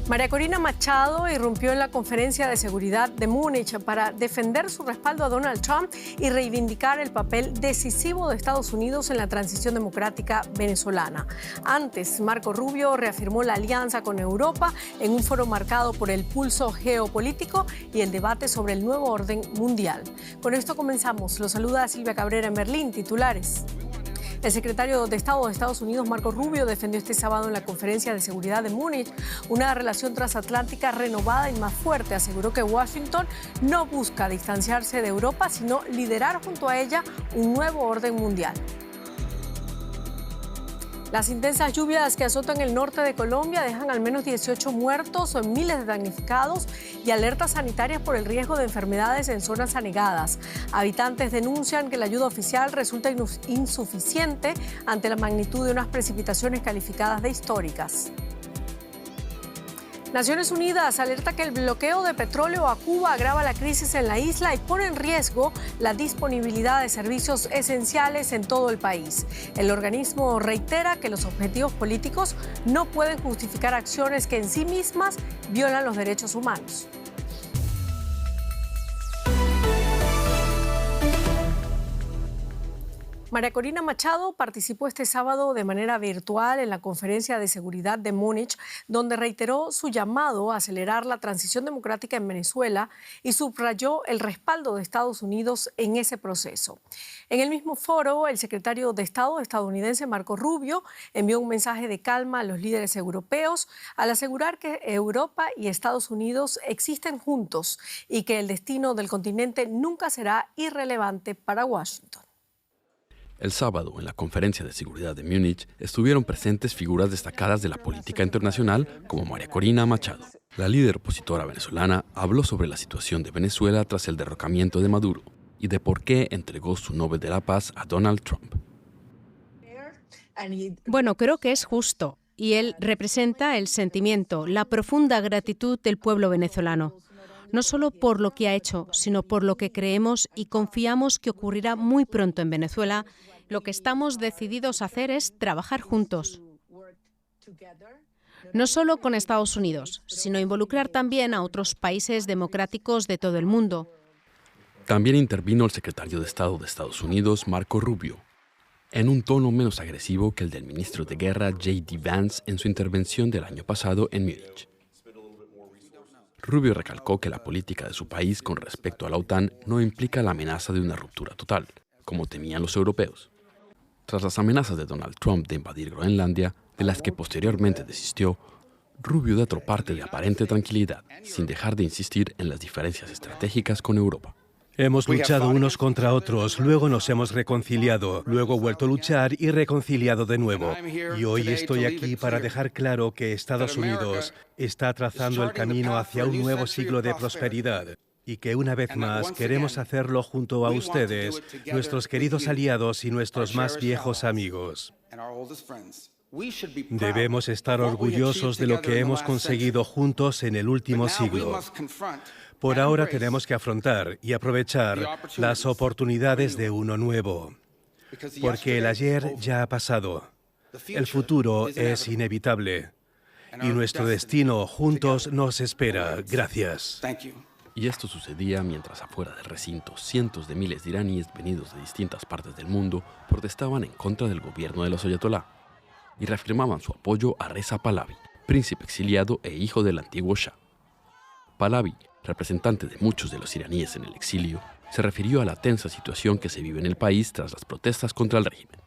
María Corina Machado irrumpió en la conferencia de seguridad de Múnich para defender su respaldo a Donald Trump y reivindicar el papel decisivo de Estados Unidos en la transición democrática venezolana. Antes, Marco Rubio reafirmó la alianza con Europa en un foro marcado por el pulso geopolítico y el debate sobre el nuevo orden mundial. Con esto comenzamos. Los saluda Silvia Cabrera en Berlín. Titulares. El secretario de Estado de Estados Unidos, Marco Rubio, defendió este sábado en la Conferencia de Seguridad de Múnich una relación transatlántica renovada y más fuerte. Aseguró que Washington no busca distanciarse de Europa, sino liderar junto a ella un nuevo orden mundial. Las intensas lluvias que azotan el norte de Colombia dejan al menos 18 muertos, miles de damnificados y alertas sanitarias por el riesgo de enfermedades en zonas anegadas. Habitantes denuncian que la ayuda oficial resulta insuficiente ante la magnitud de unas precipitaciones calificadas de históricas. Naciones Unidas alerta que el bloqueo de petróleo a Cuba agrava la crisis en la isla y pone en riesgo la disponibilidad de servicios esenciales en todo el país. El organismo reitera que los objetivos políticos no pueden justificar acciones que en sí mismas violan los derechos humanos. María Corina Machado participó este sábado de manera virtual en la Conferencia de Seguridad de Múnich, donde reiteró su llamado a acelerar la transición democrática en Venezuela y subrayó el respaldo de Estados Unidos en ese proceso. En el mismo foro, el secretario de Estado estadounidense Marco Rubio envió un mensaje de calma a los líderes europeos al asegurar que Europa y Estados Unidos existen juntos y que el destino del continente nunca será irrelevante para Washington. El sábado, en la Conferencia de Seguridad de Múnich, estuvieron presentes figuras destacadas de la política internacional como María Corina Machado. La líder opositora venezolana habló sobre la situación de Venezuela tras el derrocamiento de Maduro y de por qué entregó su Nobel de la Paz a Donald Trump. Bueno, creo que es justo y él representa el sentimiento, la profunda gratitud del pueblo venezolano. No solo por lo que ha hecho, sino por lo que creemos y confiamos que ocurrirá muy pronto en Venezuela. Lo que estamos decididos a hacer es trabajar juntos. No solo con Estados Unidos, sino involucrar también a otros países democráticos de todo el mundo. También intervino el secretario de Estado de Estados Unidos, Marco Rubio, en un tono menos agresivo que el del ministro de Guerra, J.D. Vance, en su intervención del año pasado en Múnich. Rubio recalcó que la política de su país con respecto a la OTAN no implica la amenaza de una ruptura total, como temían los europeos. Tras las amenazas de Donald Trump de invadir Groenlandia, de las que posteriormente desistió, Rubio da otra parte de aparente tranquilidad, sin dejar de insistir en las diferencias estratégicas con Europa. Hemos luchado unos contra otros, luego nos hemos reconciliado, luego vuelto a luchar y reconciliado de nuevo. Y hoy estoy aquí para dejar claro que Estados Unidos está trazando el camino hacia un nuevo siglo de prosperidad y que una vez más queremos hacerlo junto a ustedes, nuestros queridos aliados y nuestros más viejos amigos. Debemos estar orgullosos de lo que hemos conseguido juntos en el último siglo. Por ahora tenemos que afrontar y aprovechar las oportunidades de uno nuevo, porque el ayer ya ha pasado, el futuro es inevitable y nuestro destino juntos nos espera. Gracias. Y esto sucedía mientras afuera del recinto cientos de miles de iraníes venidos de distintas partes del mundo protestaban en contra del gobierno de los ayatolá y reafirmaban su apoyo a Reza Pahlavi, príncipe exiliado e hijo del antiguo Shah. Pahlavi, representante de muchos de los iraníes en el exilio, se refirió a la tensa situación que se vive en el país tras las protestas contra el régimen.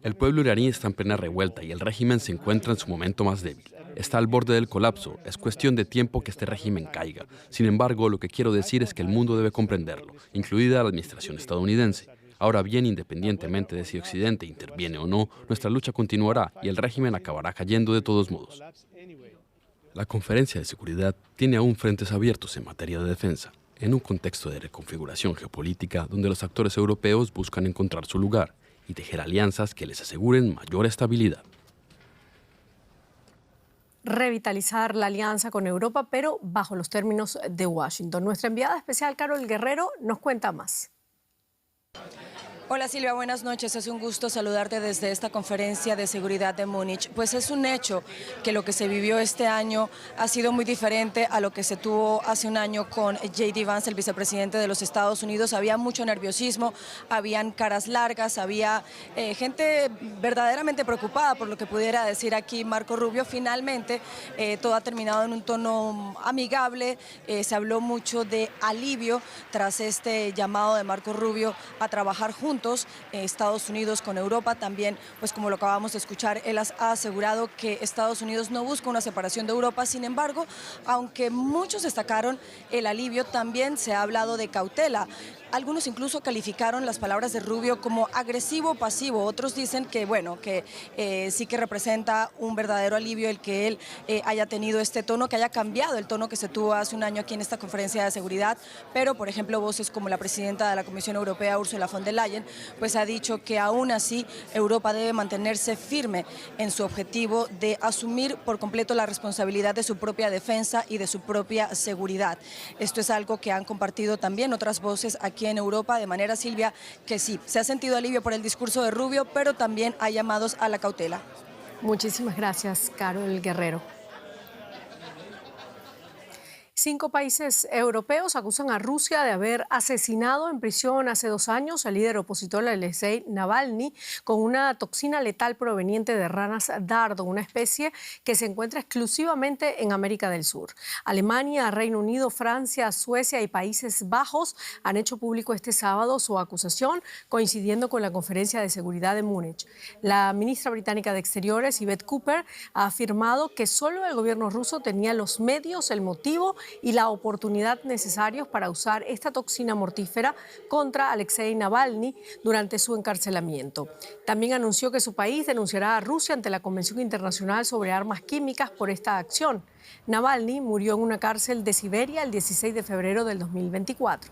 El pueblo iraní está en plena revuelta y el régimen se encuentra en su momento más débil. Está al borde del colapso, es cuestión de tiempo que este régimen caiga. Sin embargo, lo que quiero decir es que el mundo debe comprenderlo, incluida la administración estadounidense. Ahora bien, independientemente de si Occidente interviene o no, nuestra lucha continuará y el régimen acabará cayendo de todos modos. La Conferencia de Seguridad tiene aún frentes abiertos en materia de defensa, en un contexto de reconfiguración geopolítica donde los actores europeos buscan encontrar su lugar y tejer alianzas que les aseguren mayor estabilidad. Revitalizar la alianza con Europa, pero bajo los términos de Washington. Nuestra enviada especial, Carol Guerrero, nos cuenta más. Hola Silvia, buenas noches. Es un gusto saludarte desde esta conferencia de seguridad de Múnich. Pues es un hecho que lo que se vivió este año ha sido muy diferente a lo que se tuvo hace un año con J.D. Vance, el vicepresidente de los Estados Unidos. Había mucho nerviosismo, habían caras largas, había gente verdaderamente preocupada por lo que pudiera decir aquí Marco Rubio. Finalmente todo ha terminado en un tono amigable, se habló mucho de alivio tras este llamado de Marco Rubio a trabajar juntos. Estados Unidos con Europa también, pues como lo acabamos de escuchar, él ha asegurado que Estados Unidos no busca una separación de Europa. Sin embargo, aunque muchos destacaron el alivio, también se ha hablado de cautela. Algunos incluso calificaron las palabras de Rubio como agresivo o pasivo. Otros dicen que, bueno, que sí que representa un verdadero alivio el que él haya tenido este tono, que haya cambiado el tono que se tuvo hace un año aquí en esta conferencia de seguridad. Pero, por ejemplo, voces como la presidenta de la Comisión Europea, Ursula von der Leyen, pues ha dicho que aún así Europa debe mantenerse firme en su objetivo de asumir por completo la responsabilidad de su propia defensa y de su propia seguridad. Esto es algo que han compartido también otras voces aquí en Europa, de manera, Silvia, que sí, se ha sentido alivio por el discurso de Rubio, pero también hay llamados a la cautela. Muchísimas gracias, Carol Guerrero. 5 países europeos acusan a Rusia de haber asesinado en prisión hace 2 años al líder opositor Alexei Navalny con una toxina letal proveniente de ranas dardo, una especie que se encuentra exclusivamente en América del Sur. Alemania, Reino Unido, Francia, Suecia y Países Bajos han hecho público este sábado su acusación, coincidiendo con la conferencia de seguridad de Múnich. La ministra británica de Exteriores, Yvette Cooper, ha afirmado que solo el gobierno ruso tenía los medios, el motivo y la oportunidad necesarios para usar esta toxina mortífera contra Alexei Navalny durante su encarcelamiento. También anunció que su país denunciará a Rusia ante la Convención Internacional sobre Armas Químicas por esta acción. Navalny murió en una cárcel de Siberia el 16 de febrero del 2024.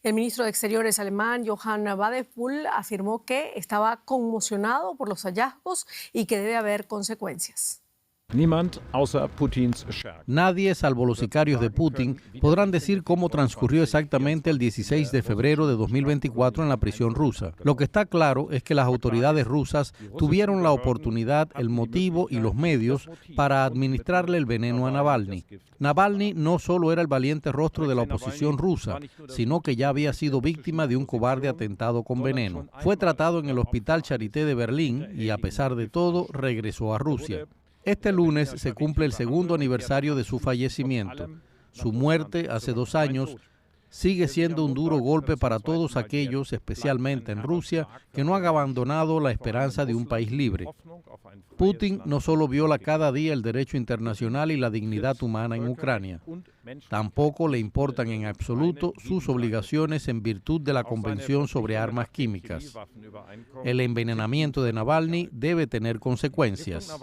El ministro de Exteriores alemán, Johann Wadephul, afirmó que estaba conmocionado por los hallazgos y que debe haber consecuencias. Nadie, salvo los sicarios de Putin, podrán decir cómo transcurrió exactamente el 16 de febrero de 2024 en la prisión rusa. Lo que está claro es que las autoridades rusas tuvieron la oportunidad, el motivo y los medios para administrarle el veneno a Navalny. Navalny no solo era el valiente rostro de la oposición rusa, sino que ya había sido víctima de un cobarde atentado con veneno. Fue tratado en el Hospital Charité de Berlín y, a pesar de todo, regresó a Rusia. Este lunes se cumple el 2º aniversario de su fallecimiento. Su muerte, hace 2 años, sigue siendo un duro golpe para todos aquellos, especialmente en Rusia, que no han abandonado la esperanza de un país libre. Putin no solo viola cada día el derecho internacional y la dignidad humana en Ucrania, tampoco le importan en absoluto sus obligaciones en virtud de la Convención sobre Armas Químicas. El envenenamiento de Navalny debe tener consecuencias.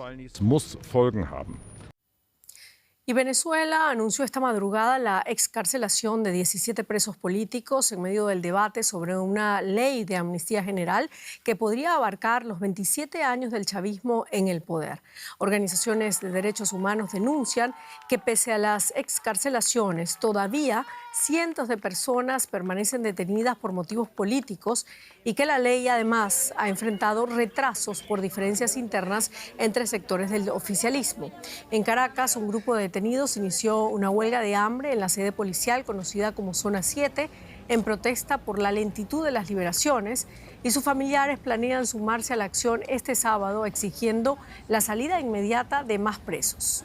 Y Venezuela anunció esta madrugada la excarcelación de 17 presos políticos en medio del debate sobre una ley de amnistía general que podría abarcar los 27 años del chavismo en el poder. Organizaciones de derechos humanos denuncian que pese a las excarcelaciones, todavía cientos de personas permanecen detenidas por motivos políticos y que la ley además ha enfrentado retrasos por diferencias internas entre sectores del oficialismo. En Caracas, un grupo de detenidos inició una huelga de hambre en la sede policial conocida como Zona 7 en protesta por la lentitud de las liberaciones, y sus familiares planean sumarse a la acción este sábado exigiendo la salida inmediata de más presos.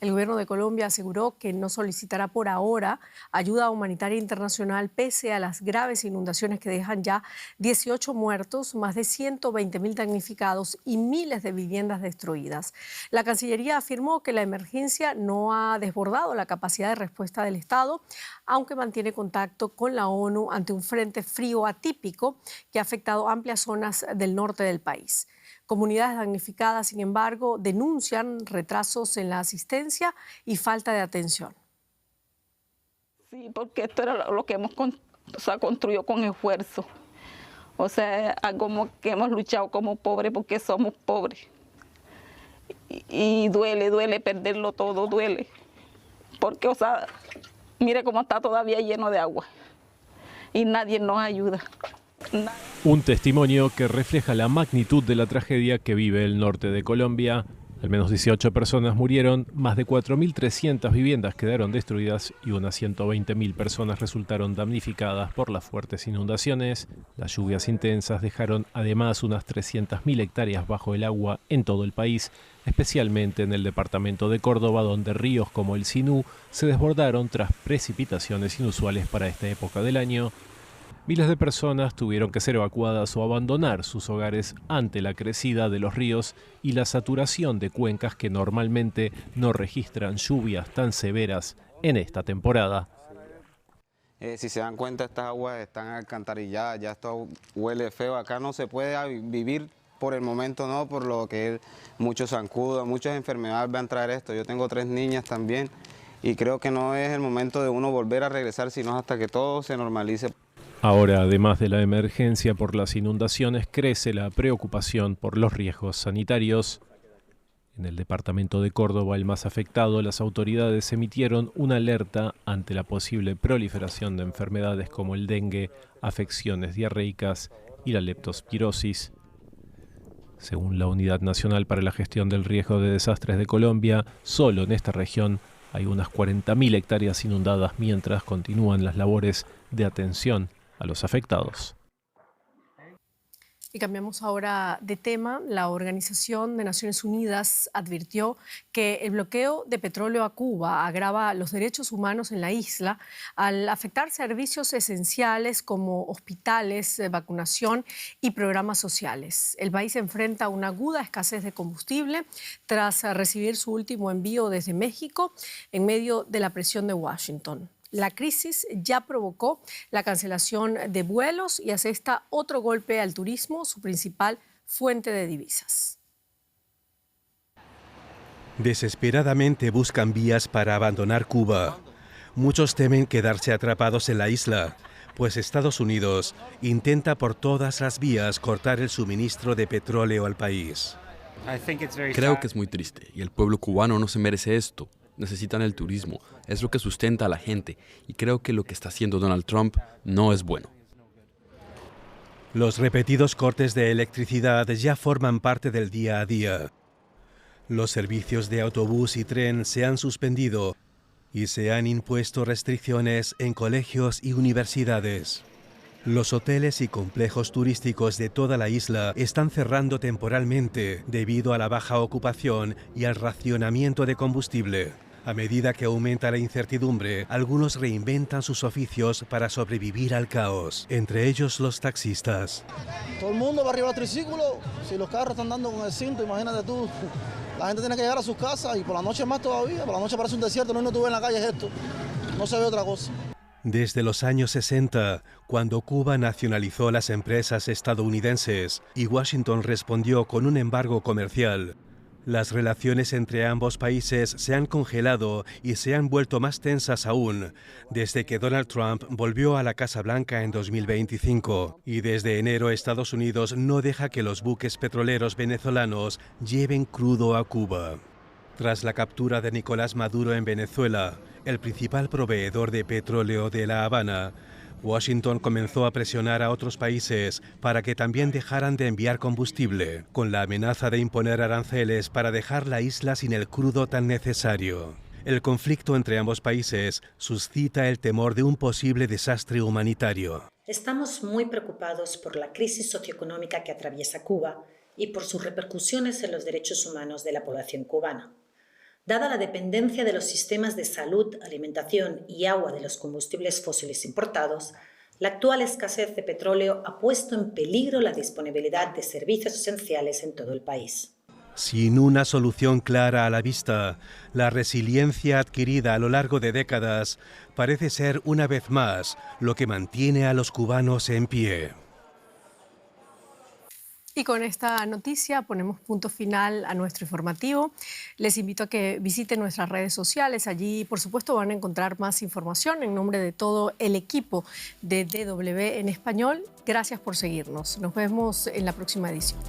El gobierno de Colombia aseguró que no solicitará por ahora ayuda humanitaria internacional pese a las graves inundaciones que dejan ya 18 muertos, más de 120.000 damnificados y miles de viviendas destruidas. La Cancillería afirmó que la emergencia no ha desbordado la capacidad de respuesta del Estado, aunque mantiene contacto con la ONU ante un frente frío atípico que ha afectado amplias zonas del norte del país. Comunidades damnificadas, sin embargo, denuncian retrasos en la asistencia y falta de atención. Sí, porque esto era lo que hemos construido con esfuerzo. O sea, algo que hemos luchado como pobres porque somos pobres. Y duele perderlo todo, duele. Porque, o sea, Mire cómo está todavía lleno de agua y nadie nos ayuda. Un testimonio que refleja la magnitud de la tragedia que vive el norte de Colombia. Al menos 18 personas murieron, más de 4.300 viviendas quedaron destruidas y unas 120.000 personas resultaron damnificadas por las fuertes inundaciones. Las lluvias intensas dejaron además unas 300.000 hectáreas bajo el agua en todo el país, especialmente en el departamento de Córdoba, donde ríos como el Sinú se desbordaron tras precipitaciones inusuales para esta época del año. Miles de personas tuvieron que ser evacuadas o abandonar sus hogares ante la crecida de los ríos y la saturación de cuencas que normalmente no registran lluvias tan severas en esta temporada. Si se dan cuenta, estas aguas están alcantarilladas, ya esto huele feo. Acá no se puede vivir por el momento, no, por lo que muchos zancudos, muchas enfermedades van a traer esto. Yo tengo 3 niñas también y creo que no es el momento de uno volver a regresar, sino hasta que todo se normalice. Ahora, además de la emergencia por las inundaciones, crece la preocupación por los riesgos sanitarios. En el departamento de Córdoba, el más afectado, las autoridades emitieron una alerta ante la posible proliferación de enfermedades como el dengue, afecciones diarreicas y la leptospirosis. Según la Unidad Nacional para la Gestión del Riesgo de Desastres de Colombia, solo en esta región hay unas 40.000 hectáreas inundadas mientras continúan las labores de atención a los afectados. Y cambiamos ahora de tema. La Organización de Naciones Unidas advirtió que el bloqueo de petróleo a Cuba agrava los derechos humanos en la isla al afectar servicios esenciales como hospitales, vacunación y programas sociales. El país enfrenta una aguda escasez de combustible tras recibir su último envío desde México en medio de la presión de Washington. La crisis ya provocó la cancelación de vuelos y asesta otro golpe al turismo, su principal fuente de divisas. Desesperadamente buscan vías para abandonar Cuba. Muchos temen quedarse atrapados en la isla, pues Estados Unidos intenta por todas las vías cortar el suministro de petróleo al país. Creo que es muy triste y el pueblo cubano no se merece esto. Necesitan el turismo, es lo que sustenta a la gente y creo que lo que está haciendo Donald Trump no es bueno. Los repetidos cortes de electricidad ya forman parte del día a día. Los servicios de autobús y tren se han suspendido y se han impuesto restricciones en colegios y universidades. Los hoteles y complejos turísticos de toda la isla están cerrando temporalmente debido a la baja ocupación y al racionamiento de combustible. A medida que aumenta la incertidumbre, algunos reinventan sus oficios para sobrevivir al caos, entre ellos los taxistas. Todo el mundo va arriba del triciclo, si los carros están dando con el cinto, imagínate tú. La gente tiene que llegar a sus casas y por la noche más todavía, por la noche parece un desierto, no tú ves en la calle es esto, no se ve otra cosa. Desde los años 60, cuando Cuba nacionalizó las empresas estadounidenses y Washington respondió con un embargo comercial, las relaciones entre ambos países se han congelado y se han vuelto más tensas aún desde que Donald Trump volvió a la Casa Blanca en 2025. Y desde enero Estados Unidos no deja que los buques petroleros venezolanos lleven crudo a Cuba. Tras la captura de Nicolás Maduro en Venezuela, el principal proveedor de petróleo de La Habana, Washington comenzó a presionar a otros países para que también dejaran de enviar combustible, con la amenaza de imponer aranceles para dejar la isla sin el crudo tan necesario. El conflicto entre ambos países suscita el temor de un posible desastre humanitario. Estamos muy preocupados por la crisis socioeconómica que atraviesa Cuba y por sus repercusiones en los derechos humanos de la población cubana. Dada la dependencia de los sistemas de salud, alimentación y agua de los combustibles fósiles importados, la actual escasez de petróleo ha puesto en peligro la disponibilidad de servicios esenciales en todo el país. Sin una solución clara a la vista, la resiliencia adquirida a lo largo de décadas parece ser una vez más lo que mantiene a los cubanos en pie. Y con esta noticia ponemos punto final a nuestro informativo. Les invito a que visiten nuestras redes sociales. Allí, por supuesto, van a encontrar más información en nombre de todo el equipo de DW en español. Gracias por seguirnos. Nos vemos en la próxima edición.